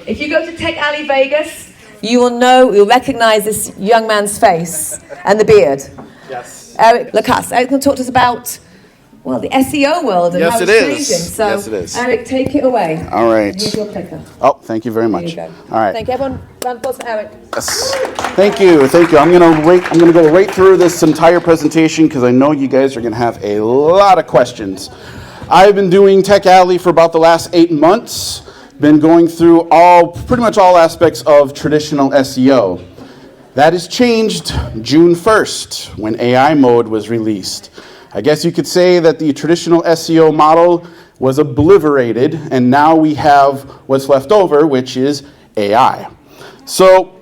If you go to Tech Alley Vegas, you'll recognize this young man's face and the beard. Yes. Eric LaCasse. Eric can talk to us about, well, the SEO world and how it's changing. So, yes, it is. Eric, take it away. All right. Here's your clicker. Oh, thank you very much. There you go. All right. Thank you, everyone. Round of applause for Eric. Yes. Thank you. I'm gonna go right through this entire presentation because I know you guys are gonna have a lot of questions. I've been doing Tech Alley for about the last 8 months. Been going through pretty much all aspects of traditional SEO. That has changed June 1st when AI mode was released. I guess you could say that the traditional SEO model was obliterated, and now we have what's left over, which is AI. So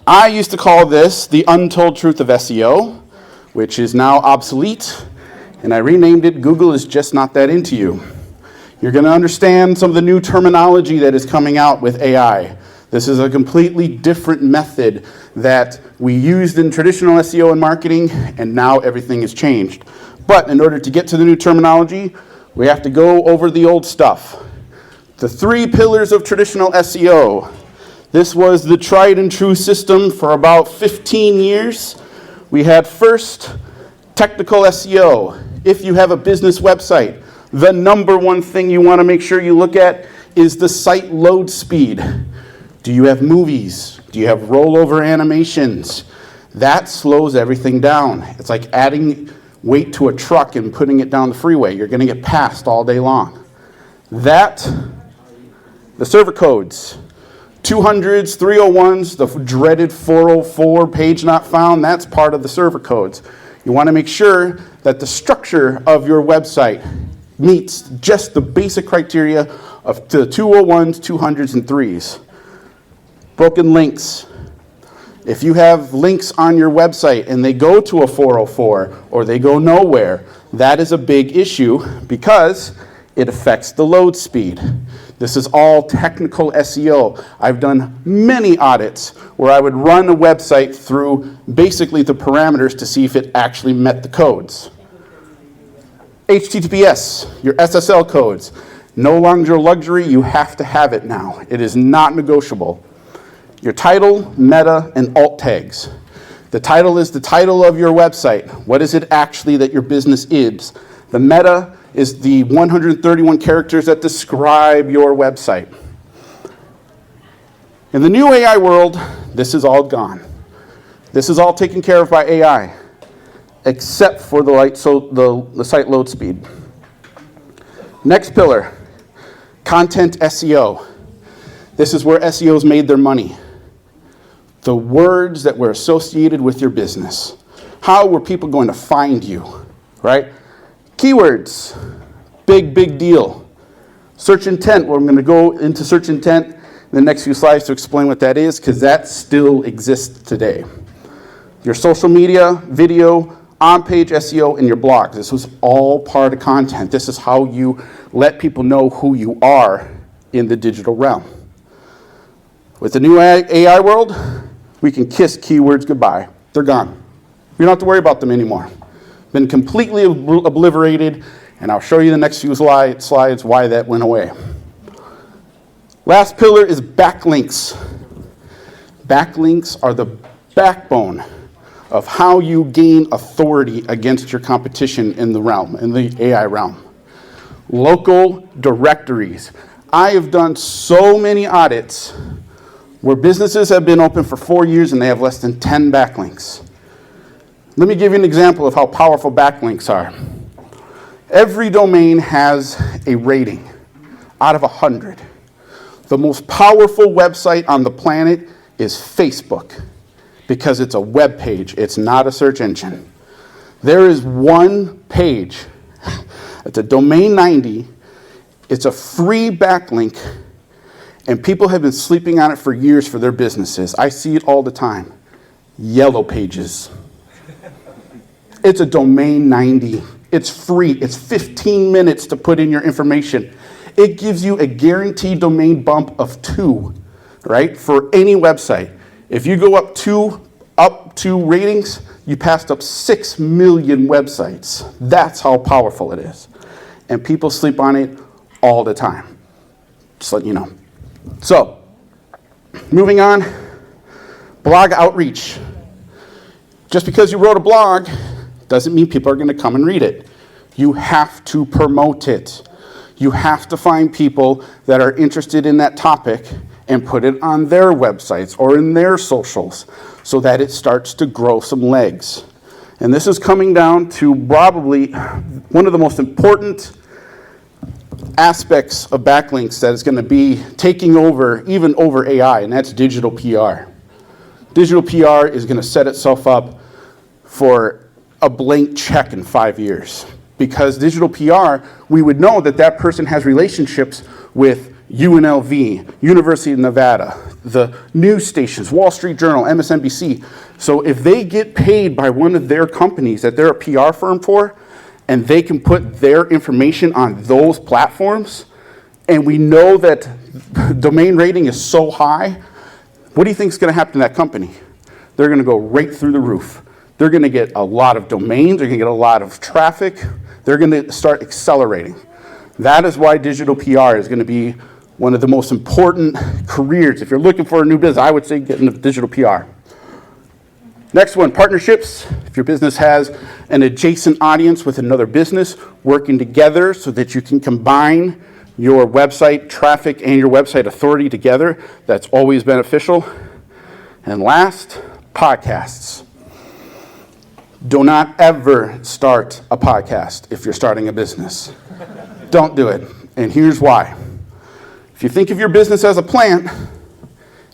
I used to call this the untold truth of SEO, which is now obsolete, and I renamed it Google is just not that into you. You're going to understand some of the new terminology that is coming out with AI. This is a completely different method that we used in traditional SEO and marketing, and now everything has changed. But in order to get to the new terminology, we have to go over the old stuff. The 3 pillars of traditional SEO. This was the tried and true system for about 15 years. We had first technical SEO. If you have a business website, the number one thing you want to make sure you look at is the site load speed. Do you have movies? Do you have rollover animations? That slows everything down. It's like adding weight to a truck and putting it down the freeway. You're going to get passed all day long. The server codes, 200s, 301s, the dreaded 404 page not found, that's part of the server codes. You want to make sure that the structure of your website meets just the basic criteria of the 201s, 200s, and 3s. Broken links. If you have links on your website and they go to a 404 or they go nowhere, that is a big issue because it affects the load speed. This is all technical SEO. I've done many audits where I would run a website through basically the parameters to see if it actually met the codes. HTTPS, your SSL codes. No longer luxury, you have to have it now. It is not negotiable. Your title, meta, and alt tags. The title is the title of your website. What is it actually that your business is? The meta is the 131 characters that describe your website. In the new AI world, this is all gone. This is all taken care of by AI, except for the site load speed. Next pillar, content SEO. This is where SEOs made their money. The words that were associated with your business. How were people going to find you, right? Keywords, big deal. Search intent, well, I'm going to go into search intent in the next few slides to explain what that is, because that still exists today. Your social media, video, on-page SEO, and your blogs. This was all part of content. This is how you let people know who you are in the digital realm. With the new AI world, we can kiss keywords goodbye. They're gone. We don't have to worry about them anymore. Been completely obliterated, and I'll show you the next few slides why that went away. Last pillar is backlinks. Backlinks are the backbone of how you gain authority against your competition in the AI realm. Local directories. I have done so many audits where businesses have been open for 4 years and they have less than 10 backlinks. Let me give you an example of how powerful backlinks are. Every domain has a rating out of 100. The most powerful website on the planet is Facebook because it's a web page. It's not a search engine. There is one page. It's a domain 90. It's a free backlink, and people have been sleeping on it for years for their businesses. I see it all the time. Yellow Pages. It's a domain 90. It's free. It's 15 minutes to put in your information. It gives you a guaranteed domain bump of 2, right, for any website. If you go up two ratings, you passed up 6 million websites. That's how powerful it is. And people sleep on it all the time. Just letting you know. So, Moving on, blog outreach. Just because you wrote a blog doesn't mean people are going to come and read it. You have to promote it. You have to find people that are interested in that topic and put it on their websites or in their socials so that it starts to grow some legs. And this is coming down to probably one of the most important aspects of backlinks that is going to be taking over, even over AI, and that's digital PR. Digital PR is going to set itself up for a blank check in 5 years. Because digital PR, we would know that that person has relationships with UNLV, University of Nevada, the news stations, Wall Street Journal, MSNBC. So if they get paid by one of their companies that they're a PR firm for, and they can put their information on those platforms, and we know that domain rating is so high, what do you think is going to happen to that company? They're going to go right through the roof. They're going to get a lot of domains. They're going to get a lot of traffic. They're going to start accelerating. That is why digital PR is going to be one of the most important careers. If you're looking for a new business, I would say get into digital PR. Next one, partnerships. If your business has an adjacent audience with another business, working together so that you can combine your website traffic and your website authority together, that's always beneficial. And last, podcasts. Do not ever start a podcast if you're starting a business. Don't do it. And here's why. If you think of your business as a plant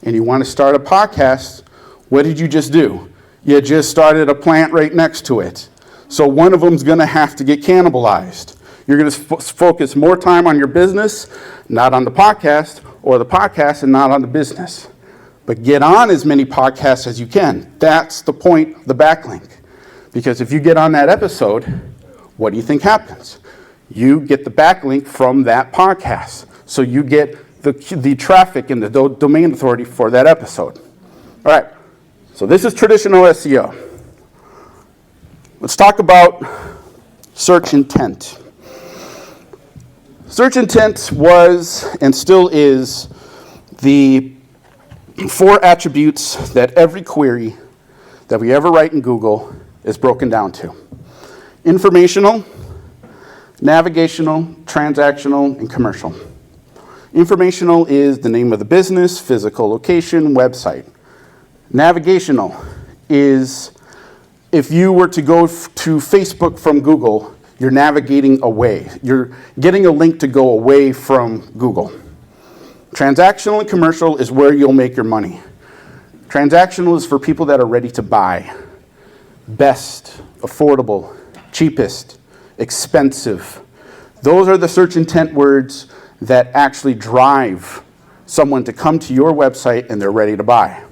and you want to start a podcast, what did you just do? You just started a plant right next to it. So one of them's going to have to get cannibalized. You're going to focus more time on your business, not on the podcast, or the podcast and not on the business. But get on as many podcasts as you can. That's the point of the backlink. Because if you get on that episode, what do you think happens? You get the backlink from that podcast. So you get the traffic and the domain authority for that episode. All right, so this is traditional SEO. Let's talk about search intent. Search intent was and still is the 4 attributes that every query that we ever write in Google is broken down to. Informational, navigational, transactional, and commercial. Informational is the name of the business, physical location, website. Navigational is if you were to go to Facebook from Google, you're navigating away. You're getting a link to go away from Google. Transactional and commercial is where you'll make your money. Transactional is for people that are ready to buy. Best, affordable, cheapest, expensive. Those are the search intent words that actually drive someone to come to your website and they're ready to buy.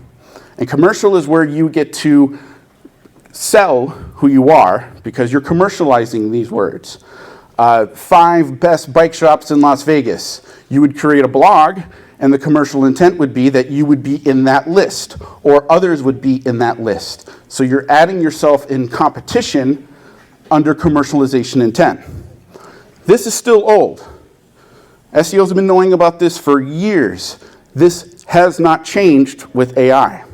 And commercial is where you get to sell who you are because you're commercializing these words. 5 best bike shops in Las Vegas. You would create a blog and the commercial intent would be that you would be in that list or others would be in that list. So you're adding yourself in competition under commercialization intent. This is still old. SEOs have been knowing about this for years. This has not changed with AI.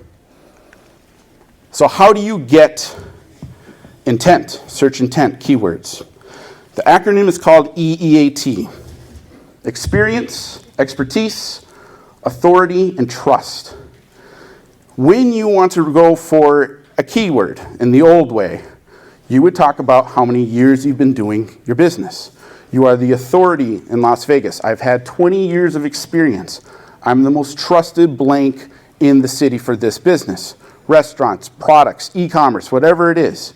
So how do you get intent, search intent, keywords? The acronym is called EEAT. Experience, expertise, authority, and trust. When you want to go for a keyword in the old way, you would talk about how many years you've been doing your business. You are the authority in Las Vegas. I've had 20 years of experience. I'm the most trusted blank in the city for this business. Restaurants, products, e-commerce, whatever it is.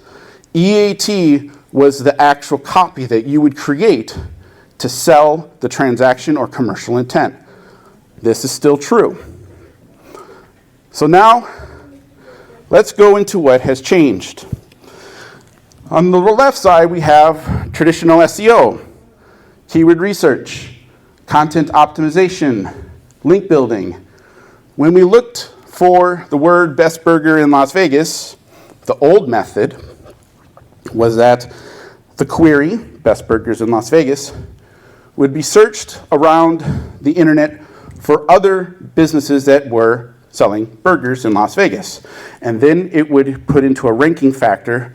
EAT was the actual copy that you would create to sell the transaction or commercial intent. This is still true. So now, let's go into what has changed. On the left side, we have traditional SEO, keyword research, content optimization, link building. When we looked for the word best burger in Las Vegas, the old method was that the query, best burgers in Las Vegas, would be searched around the internet for other businesses that were selling burgers in Las Vegas. And then it would put into a ranking factor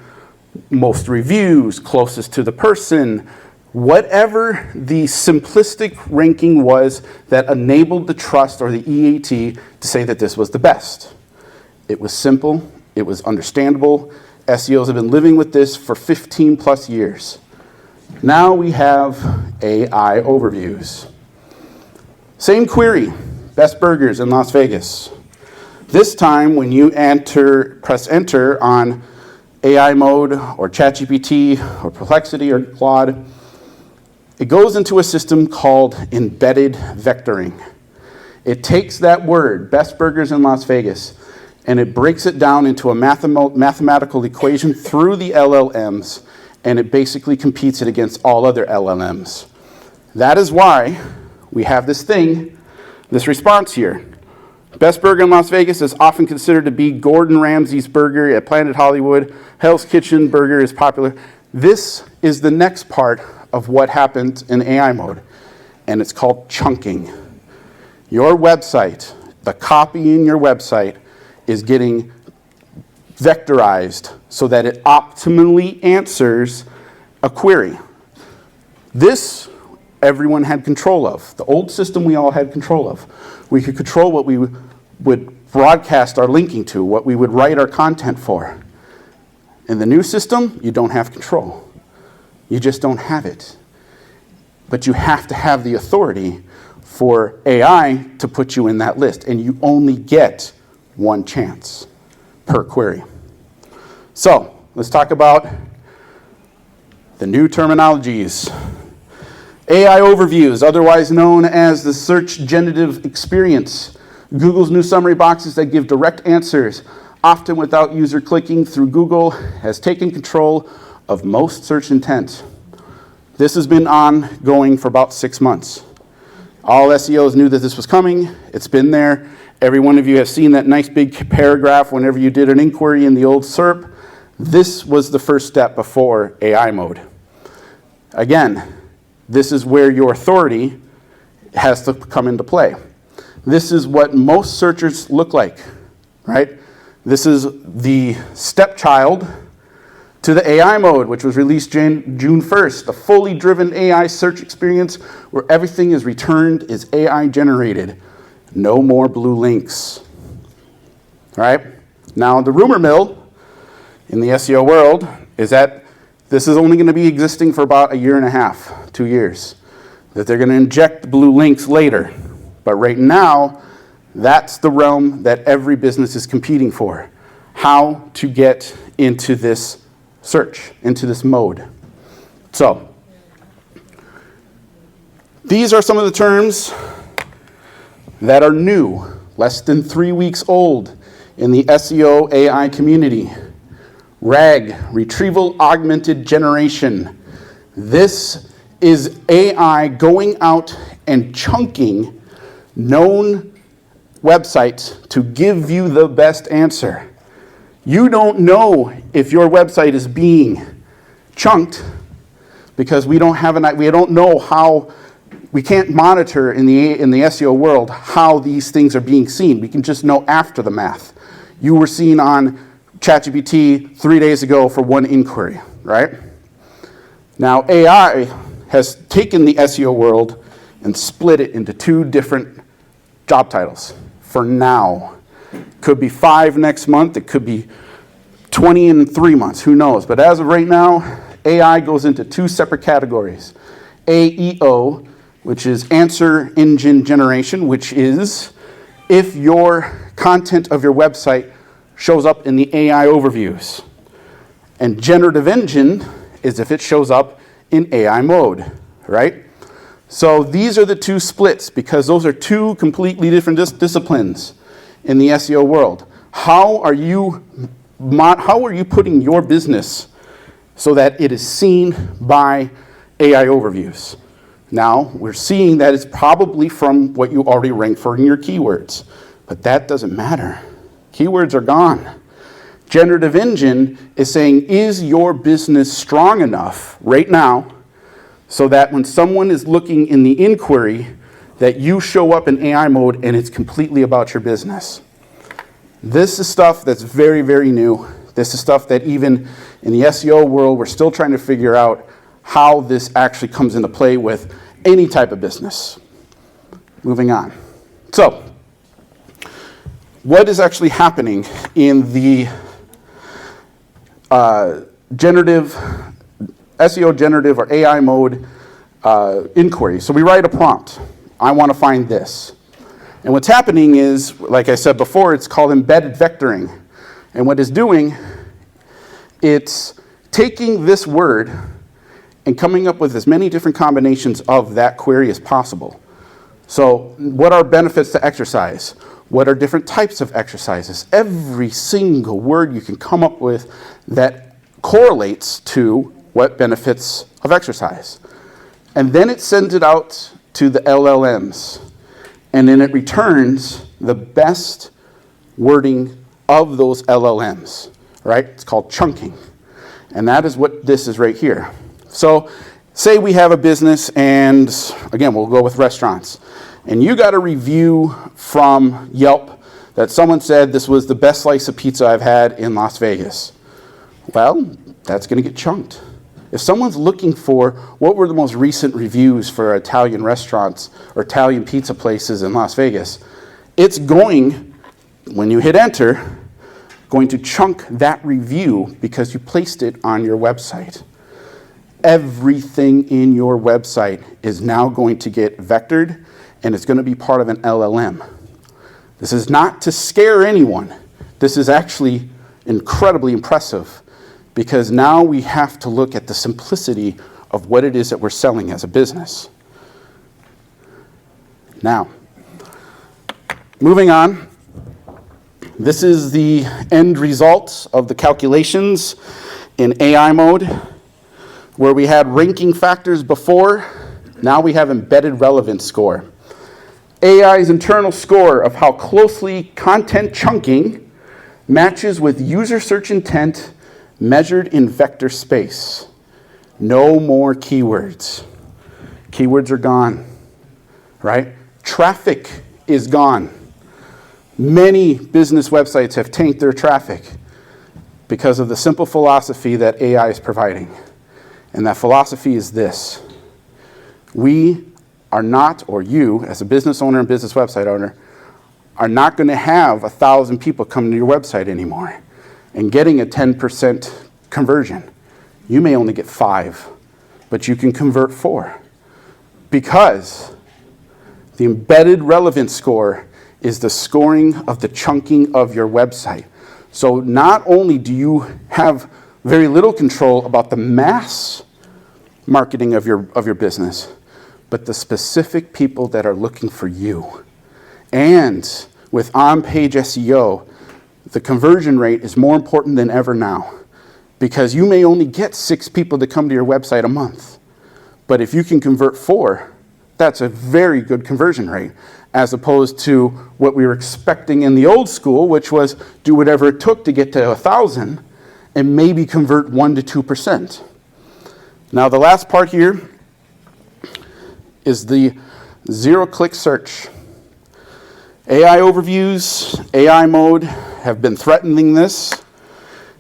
most reviews, closest to the person, whatever the simplistic ranking was that enabled the trust or the EAT to say that this was the best. It was simple, it was understandable. SEOs have been living with this for 15 plus years. Now we have AI overviews. Same query, best burgers in Las Vegas. This time when you press enter on AI mode or ChatGPT or Perplexity or Claude, it goes into a system called embedded vectoring. It takes that word, best burgers in Las Vegas, and it breaks it down into a mathematical equation through the LLMs, and it basically competes it against all other LLMs. That is why we have this response here. Best burger in Las Vegas is often considered to be Gordon Ramsay's burger at Planet Hollywood. Hell's Kitchen burger is popular. This is the next part of what happened in AI mode, and it's called chunking. Your website, the copy in your website, is getting vectorized so that it optimally answers a query. This everyone had control of. The old system we all had control of. We could control what we would broadcast our linking to, what we would write our content for. In the new system, you don't have control. You just don't have it. But you have to have the authority for AI to put you in that list, and you only get one chance per query. So, let's talk about the new terminologies. AI overviews, otherwise known as the search generative experience. Google's new summary boxes that give direct answers, often without user clicking through Google, has taken control of most search intent. This has been ongoing for about 6 months. All SEOs knew that this was coming. It's been there. Every one of you has seen that nice big paragraph whenever you did an inquiry in the old SERP. This was the first step before AI mode. Again, this is where your authority has to come into play. This is what most searchers look like, right? This is the stepchild to the AI mode, which was released June 1st, a fully driven AI search experience where everything is returned is AI generated. No more blue links. All right? Now, the rumor mill in the SEO world is that this is only going to be existing for about 1.5 years, 2 years. That they're going to inject blue links later. But right now, that's the realm that every business is competing for. How to get into this search, into this mode. So, these are some of the terms that are new, less than 3 weeks old in the SEO AI community. RAG, Retrieval Augmented Generation. This is AI going out and chunking known websites to give you the best answer. You don't know if your website is being chunked because we don't know how. We can't monitor in the SEO world how these things are being seen. We can just know after the math. You were seen on ChatGPT 3 days ago for one inquiry, right? Now AI has taken the SEO world and split it into 2 different job titles for now. Could be 5 next month, it could be 20 in 3 months, who knows? But as of right now, AI goes into 2 separate categories. AEO, which is answer engine generation, which is if your content of your website shows up in the AI overviews. And generative engine is if it shows up in AI mode, right? So these are the 2 splits because those are 2 completely different disciplines in the SEO world. How are you putting your business so that it is seen by AI overviews? Now, we're seeing that it's probably from what you already ranked for in your keywords, but that doesn't matter. Keywords are gone. Generative Engine is saying, is your business strong enough right now so that when someone is looking in the inquiry, that you show up in AI mode and it's completely about your business. This is stuff that's very, very new. This is stuff that even in the SEO world, we're still trying to figure out how this actually comes into play with any type of business. Moving on. So, what is actually happening in the generative, SEO generative or AI mode inquiry? So we write a prompt. I want to find this. And what's happening is, like I said before, it's called embedded vectoring. And what it's doing, it's taking this word and coming up with as many different combinations of that query as possible. So what are benefits to exercise? What are different types of exercises? Every single word you can come up with that correlates to what benefits of exercise. And then it sends it out to the LLMs. And then it returns the best wording of those LLMs, right? It's called chunking. And that is what this is right here. So say we have a business, and again, we'll go with restaurants. And you got a review from Yelp that someone said this was the best slice of pizza I've had in Las Vegas. Well, that's going to get chunked. If someone's looking for what were the most recent reviews for Italian restaurants or Italian pizza places in Las Vegas, it's going, when you hit enter, going to chunk that review because you placed it on your website. Everything in your website is now going to get vectored, and it's going to be part of an LLM. This is not to scare anyone. This is actually incredibly impressive, because now we have to look at the simplicity of what it is that we're selling as a business. Now, moving on, this is the end result of the calculations in AI mode, where we had ranking factors before. Now we have embedded relevance score. AI's internal score of how closely content chunking matches with user search intent measured in vector space. No more keywords. Keywords are gone, right? Traffic is gone. Many business websites have tanked their traffic because of the simple philosophy that AI is providing. And that philosophy is this: we are not, or you as a business owner and business website owner, are not going to have 1,000 people come to your website anymore and getting a 10% conversion. You may only get 5, but you can convert 4, because the embedded relevance score is the scoring of the chunking of your website. So not only do you have very little control about the mass marketing of your business, but the specific people that are looking for you. And with on-page SEO, the conversion rate is more important than ever now, because you may only get 6 people to come to your website a month. But if you can convert 4, that's a very good conversion rate, as opposed to what we were expecting in the old school, which was do whatever it took to get to 1,000 and maybe convert 1 to 2%. Now the last part here is the zero-click search. AI overviews, AI mode have been threatening this,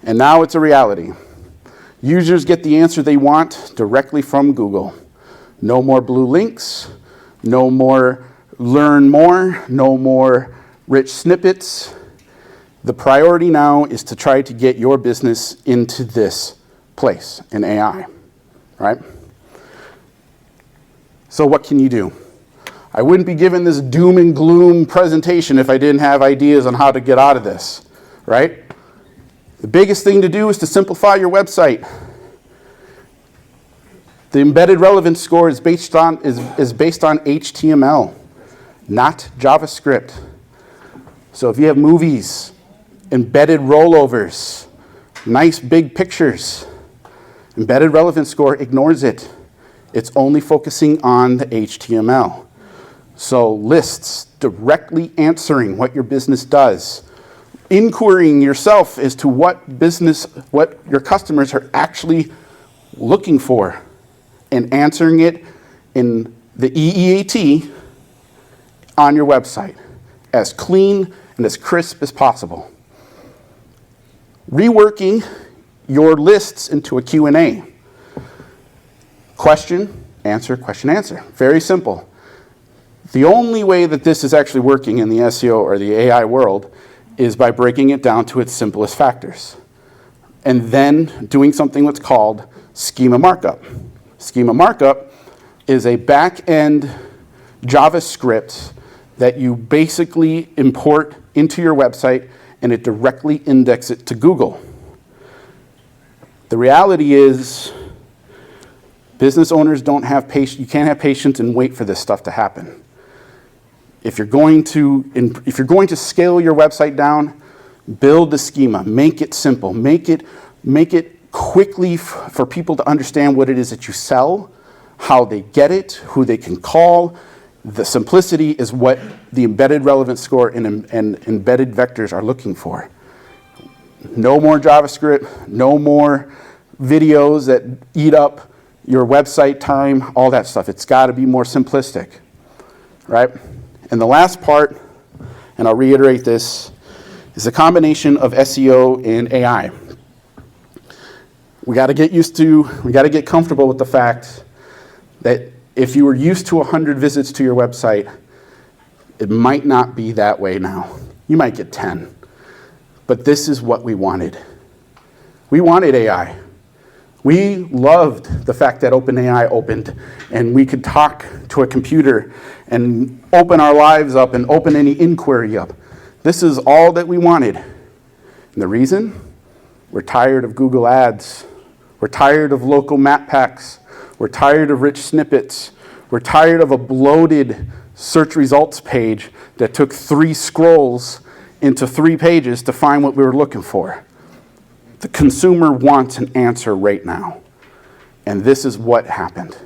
and now it's a reality. Users get the answer they want directly from Google. No more blue links, no more learn more, no more rich snippets. The priority now is to try to get your business into this place in AI, right? So what can you do? I wouldn't be giving this doom and gloom presentation if I didn't have ideas on how to get out of this, right? The biggest thing to do is to simplify your website. The embedded relevance score is based on HTML, not JavaScript. So if you have movies, embedded rollovers, nice big pictures, embedded relevance score ignores it. It's only focusing on the HTML. So lists directly answering what your business does, inquiring yourself as to what your customers are actually looking for, and answering it in the EEAT on your website as clean and as crisp as possible. Reworking your lists into a Q&A. Question, answer, question, answer. Very simple. The only way that this is actually working in the SEO or the AI world is by breaking it down to its simplest factors. And then doing something that's called schema markup. Schema markup is a back-end JavaScript that you basically import into your website and it directly indexes it to Google. The reality is business owners don't have patience. You can't have patience and wait for this stuff to happen. If you're going to scale your website down, build the schema, make it simple, make it quickly for people to understand what it is that you sell, how they get it, who they can call. The simplicity is what the embedded relevance score and embedded vectors are looking for. No more JavaScript, no more videos that eat up your website time, all that stuff. It's got to be more simplistic, right? And the last part, and I'll reiterate this, is a combination of SEO and AI. We got to get comfortable with the fact that if you were used to 100 visits to your website, it might not be that way now. You might get 10. But this is what we wanted. We wanted AI. We loved the fact that OpenAI opened and we could talk to a computer and open our lives up and open any inquiry up. This is all that we wanted. And the reason? We're tired of Google Ads. We're tired of local map packs. We're tired of rich snippets. We're tired of a bloated search results page that took 3 scrolls into 3 pages to find what we were looking for. The consumer wants an answer right now. And this is what happened.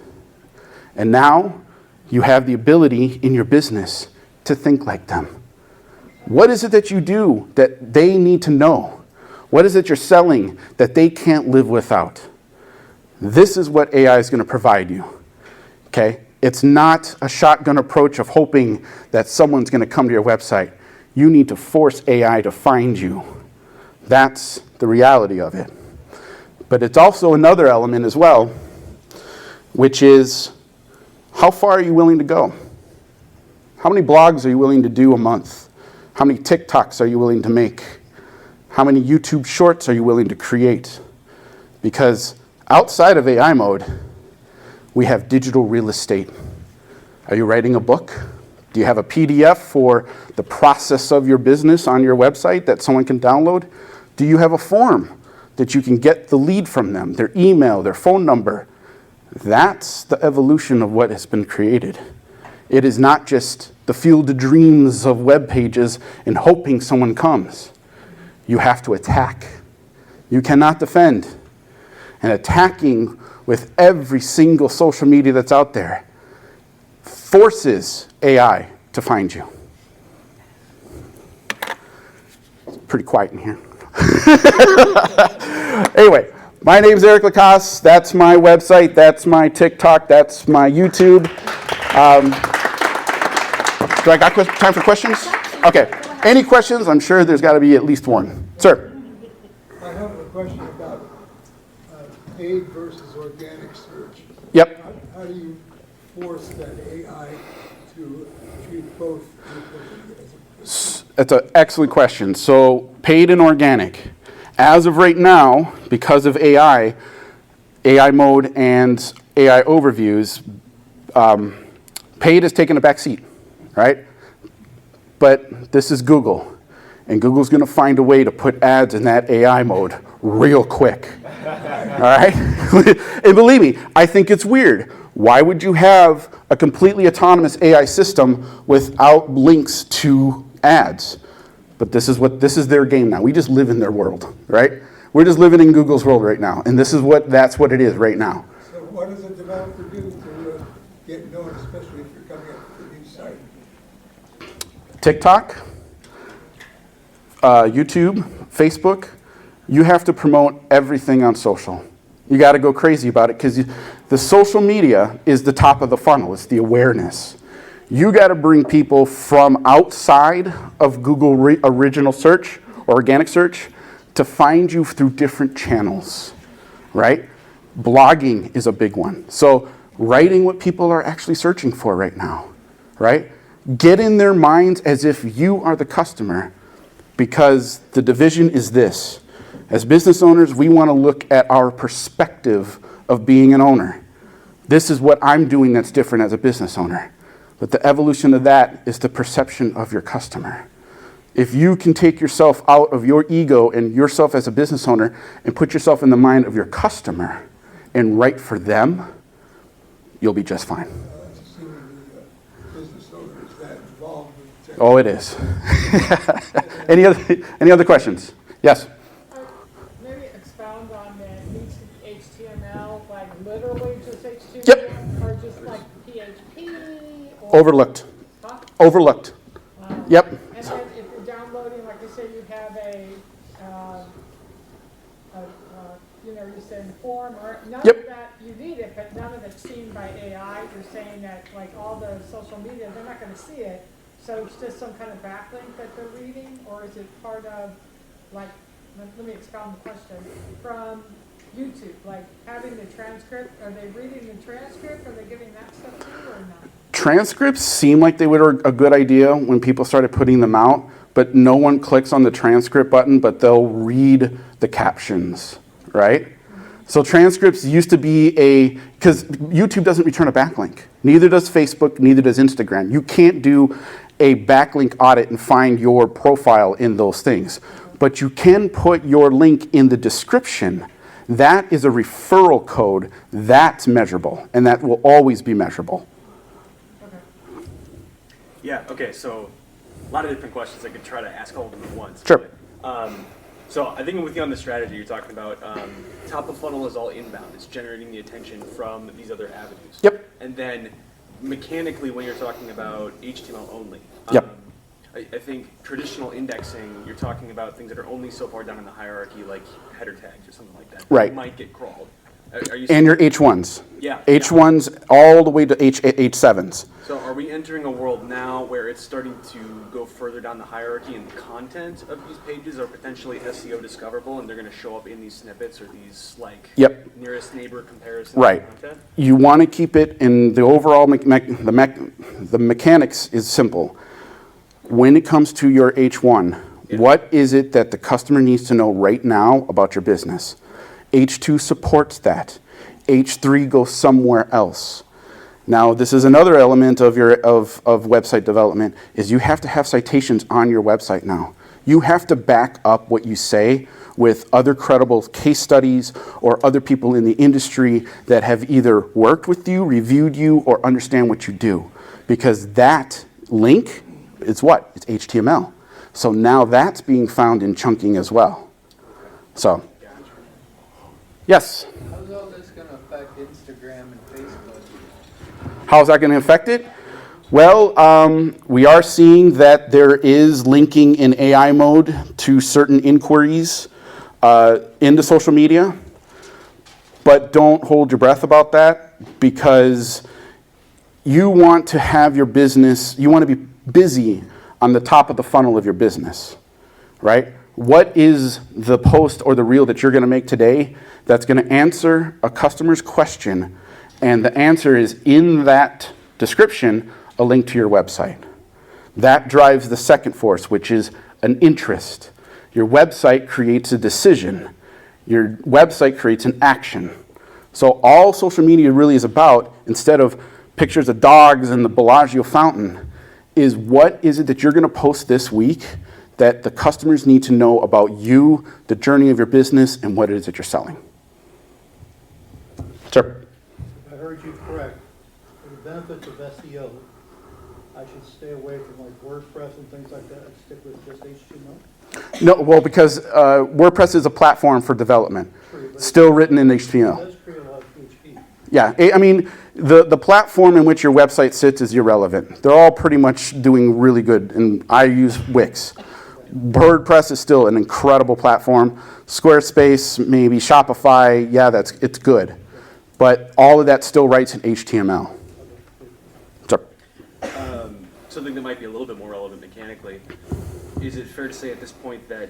And now you have the ability in your business to think like them. What is it that you do that they need to know? What is it you're selling that they can't live without? This is what AI is going to provide you. Okay? It's not a shotgun approach of hoping that someone's going to come to your website. You need to force AI to find you. That's the reality of it. But it's also another element as well, which is how far are you willing to go? How many blogs are you willing to do a month? How many TikToks are you willing to make? How many YouTube shorts are you willing to create? Because outside of AI mode, we have digital real estate. Are you writing a book? Do you have a PDF for the process of your business on your website that someone can download? Do you have a form that you can get the lead from them, their email, their phone number? That's the evolution of what has been created. It is not just the field of dreams of web pages and hoping someone comes. You have to attack. You cannot defend. And attacking with every single social media that's out there forces AI to find you. It's pretty quiet in here. Anyway, my name's Eric LaCasse. That's my website. That's my TikTok. That's my YouTube. Do I got time for questions? Okay. Any questions? I'm sure there's got to be at least one. Sir? I have a question about paid versus organic search. Yep. How do you force that AI to treat both equally? That's an excellent question. So paid and organic. As of right now, because of AI mode and AI overviews, paid has taken a back seat, right? But this is Google. And Google's going to find a way to put ads in that AI mode real quick. All right? And believe me, I think it's weird. Why would you have a completely autonomous AI system without links to ads? But this is their game now. We just live in their world, right? We're just living in Google's world right now. And that's what it is right now. So what does a developer do to get known, especially if you're coming up with a new site? TikTok, YouTube, Facebook, you have to promote everything on social. You got to go crazy about it because the social media is the top of the funnel. It's the awareness. You got to bring people from outside of Google original search or organic search to find you through different channels, right? Blogging is a big one. So writing what people are actually searching for right now, right? Get in their minds as if you are the customer, because the division is this. As business owners, we want to look at our perspective of being an owner. This is what I'm doing that's different as a business owner. But the evolution of that is the perception of your customer. If you can take yourself out of your ego and yourself as a business owner and put yourself in the mind of your customer and write for them, you'll be just fine. That's assuming the business owner is that involved with tech. Oh, it is. Any other questions? Yes? Maybe expound on that. Needs to be HTML, like literally just HTML? Yep. Or just like PHP? Or, Overlooked. Huh? Overlooked. Yep. And then if you're downloading, like you say, you have you're saying form, or none Yep. of that, you need it, but none of it's seen by AI. You're saying that like all the social media, they're not gonna see it. So it's just some kind of backlink that they're reading, or is it part of, like, let me expound the question, from YouTube, like having the transcript, are they reading the transcript, are they giving that stuff to you or not? Transcripts seem like they were a good idea when people started putting them out, but no one clicks on the transcript button, but they'll read the captions, right? So transcripts used to be because YouTube doesn't return a backlink. Neither does Facebook, neither does Instagram. You can't do a backlink audit and find your profile in those things. But you can put your link in the description. That is a referral code. That's measurable, and that will always be measurable. Yeah, okay, so a lot of different questions. I could try to ask all of them at once. Sure. So I think with you on the strategy, you're talking about top of funnel is all inbound. It's generating the attention from these other avenues. Yep. And then mechanically, when you're talking about HTML only, Yep. I think traditional indexing, you're talking about things that are only so far down in the hierarchy, like header tags or something like that. Right. That might get crawled. Are you And your H1s. Yeah. H1s all the way to H7s. So are we entering a world now where it's starting to go further down the hierarchy and the content of these pages are potentially SEO discoverable and they're going to show up in these snippets or these like Yep. nearest neighbor comparisons? Right. of content? You want to keep it in the overall, the mechanics is simple. When it comes to your H1, what is it that the customer needs to know right now about your business? H2 supports that. H3 goes somewhere else. Now, this is another element of your of website development, is you have to have citations on your website now. You have to back up what you say with other credible case studies or other people in the industry that have either worked with you, reviewed you, or understand what you do. Because that link is what? It's HTML. So now that's being found in chunking as well. So, yes? How's all this going to affect Instagram and Facebook? How's that going to affect it? Well, we are seeing that there is linking in AI mode to certain inquiries into social media, but don't hold your breath about that, because you want to have your business, you want to be busy on the top of the funnel of your business, right? What is the post or the reel that you're going to make today that's going to answer a customer's question, and the answer is in that description, a link to your website. That drives the second force, which is an interest. Your website creates a decision. Your website creates an action. So all social media really is about, instead of pictures of dogs and the Bellagio fountain, is what is it that you're going to post this week that the customers need to know about you, the journey of your business, and what it is that you're selling. Sir? If I heard you correct, for the benefits of SEO, I should stay away from like WordPress and things like that and stick with just HTML? No, well, because WordPress is a platform for development, True, but still written in it HTML. does create a lot of PHP. Yeah, I mean, the platform in which your website sits is irrelevant. They're all pretty much doing really good, and I use Wix. WordPress is still an incredible platform. Squarespace, maybe Shopify, yeah, it's good. But all of that still writes in HTML. Sure. Something that might be a little bit more relevant mechanically. Is it fair to say at this point that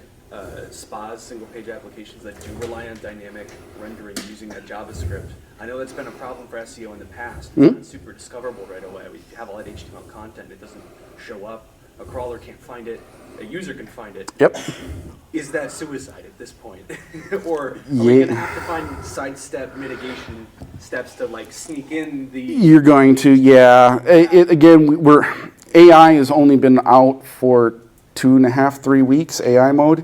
SPAs, single-page applications that do rely on dynamic rendering using that JavaScript. I know that's been a problem for SEO in the past. It's not super discoverable right away. We have all that HTML content. It doesn't show up. A crawler can't find it. A user can find it. Yep. Is that suicide at this point? Or are we going to have to find sidestep mitigation steps to like sneak in the... You're going to, yeah. Again, AI has only been out for 2.5, 3 weeks, AI mode.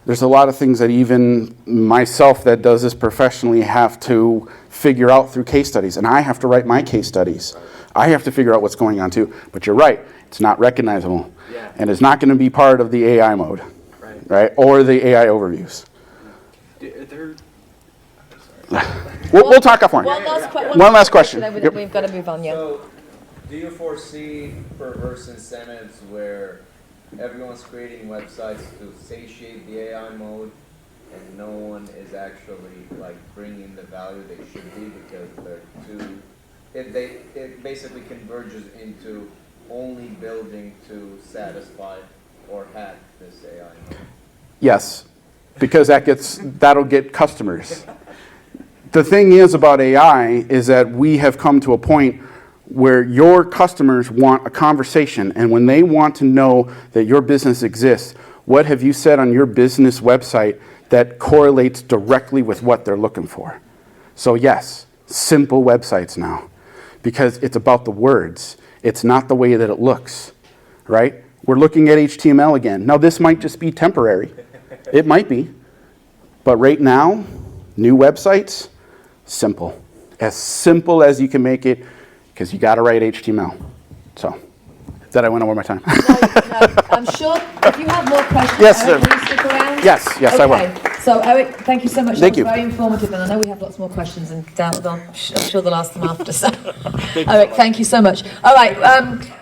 There's a lot of things that even myself that does this professionally have to figure out through case studies. And I have to write my case studies. I have to figure out what's going on too. But you're right, it's not recognizable. Yeah. And it's not going to be part of the AI mode, right? Or the AI overviews. We'll talk offline. One last question. Yep. We've got to move on, yeah. So, do you foresee perverse incentives where everyone's creating websites to satiate the AI mode and no one is actually like bringing the value they should be because they're too, it basically converges into only building to satisfy or hack this AI mode? Yes, because that'll get customers. The thing is about AI is that we have come to a point where your customers want a conversation, and when they want to know that your business exists, what have you said on your business website that correlates directly with what they're looking for? So yes, simple websites now, because it's about the words. It's not the way that it looks, right? We're looking at HTML again. Now this might just be temporary. It might be. But right now, new websites, simple. As simple as you can make it, because you got to write HTML. So, that I went over my time. No, I'm sure if you have more questions, Yes, Eric, sir. will you stick around? Yes, I will. Okay. So, Eric, thank you so much. Thank That was you. very informative, and I know we have lots more questions, and I'm sure they'll ask them after. So, Eric, thank you so much. All right.